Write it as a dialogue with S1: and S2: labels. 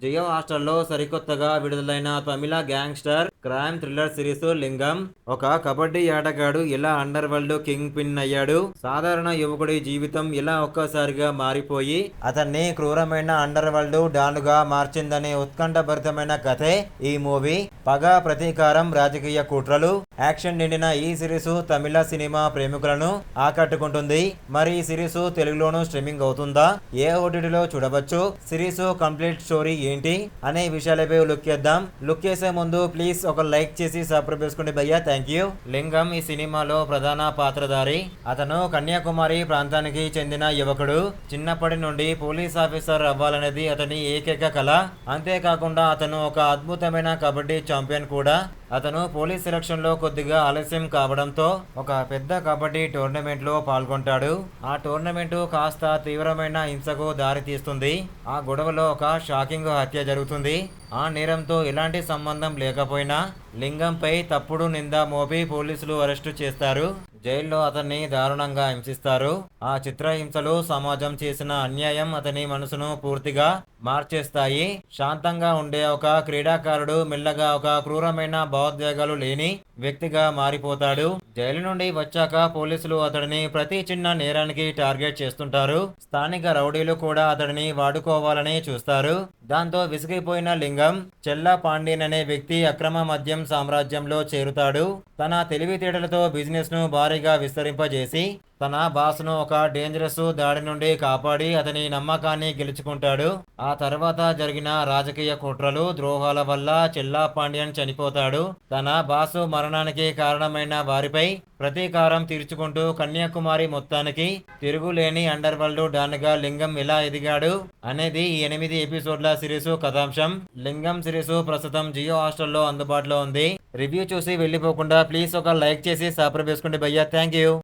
S1: జియో హాస్టల్లో సరికొత్తగా విడుదలైన తమిళ గ్యాంగ్స్టర్ క్రైమ్ థ్రిల్లర్ సిరీస్ లింగం. ఒక కబడ్డీ ఆటగాడు ఎలా అండర్ వరల్డ్ కింగ్ పిన్ అయ్యాడు, సాధారణ యువకుడి జీవితం ఎలా ఒక్కసారిగా మారిపోయి అతన్ని క్రూరమైన అండర్ వరల్డ్ డాన్గా మార్చిందనే ఉత్కంఠభరితమైన కథే ఈ మూవీ. పగ, ప్రతీకారం, రాజకీయ కుట్రలు, యాక్షన్ నిండిన ఈ సిరీస్ తమిళ సినిమా ప్రేమికులను ఆకట్టుకుంటుంది. మరి ఈ సిరీస్ తెలుగులోనూ స్ట్రీమింగ్ అవుతుందా, ఏ ఓటీటీలో చూడవచ్చు, సిరీస్ కంప్లీట్ స్టోరీ ఏంటి అనే విషయాలపై లుక్ చేద్దాం. లుక్ చేసే ముందు ప్లీజ్ ఒక లైక్ చేసి సబ్స్క్రైబ్ చేసుకోండి భయ్యా, థ్యాంక్ యూ. లింగం ఈ సినిమాలో ప్రధాన పాత్రధారి. అతను కన్యాకుమారి ప్రాంతానికి చెందిన యువకుడు. చిన్నప్పటి నుండి పోలీస్ ఆఫీసర్ అవ్వాలనేది అతని ఏకైక కళ. అంతేకాకుండా అతను ఒక అద్భుతమైన కబడ్డీ ఛాంపియన్ కూడా. అతను పోలీస్ సెలక్షన్ లో కొద్దిగా ఆలస్యం కావడంతో ఒక పెద్ద కబడ్డీ టోర్నమెంట్ లో పాల్గొంటాడు. ఆ టోర్నమెంట్ కాస్త తీవ్రమైన హింసకు దారి తీస్తుంది. ఆ గొడవలో ఒక షాకింగ్ హత్య జరుగుతుంది. ఆ నేరంతో ఎలాంటి సంబంధం లేకపోయినా లింగంపై తప్పుడు నింద మోపి పోలీసులు అరెస్టు చేస్తారు. జైల్లో అతన్ని దారుణంగా హింసిస్తారు. ఆ చిత్రహింసలు సమాజం చేసిన అన్యాయం అతని మనసును పూర్తిగా మార్చేస్తాయి. శాంతంగా ఉండే ఒక క్రీడాకారుడు మెల్లగా ఒక క్రూరమైన భావోద్వేగాలు లేని వ్యక్తిగా మారిపోతాడు. జైలు నుండి వచ్చాక పోలీసులు అతడిని ప్రతి చిన్న నేరానికి టార్గెట్ చేస్తుంటారు. స్థానిక రౌడీలు కూడా అతడిని వాడుకోవాలని చూస్తారు. దాంతో విసిగిపోయిన లింగం చెల్లా పాండ్యన్ అనే వ్యక్తి అక్రమ మద్యం సామ్రాజ్యంలో చేరుతాడు. తన తెలివితేటలతో బిజినెస్ ను భారీగా విస్తరింపజేసి తన బాస్ను ఒక డేంజరస్ దాడి నుండి కాపాడి అతని నమ్మకాన్ని గెలుచుకుంటాడు. ఆ తర్వాత జరిగిన రాజకీయ కుట్రలు, ద్రోహాల వల్ల చెల్లా పాండ్యన్ చనిపోతాడు. తన బాసు మరణానికి కారణమైన వారిపై ప్రతీకారం తీర్చుకుంటూ కన్యాకుమారి మొత్తానికి తిరుగులేని అండర్ వరల్డ్ డాన్ గా లింగం ఎలా ఎదిగాడు అనేది ఈ 8 ఎపిసోడ్ల సిరీస్ కథాంశం. లింగం సిరీస్ ప్రస్తుతం జియో హాస్టల్లో అందుబాటులో ఉంది. రివ్యూ చూసి వెళ్ళిపోకుండా ప్లీజ్ ఒక లైక్ చేసి సబ్స్క్రైబ్ చేసుకోండి భయ్యా, థ్యాంక్ యూ.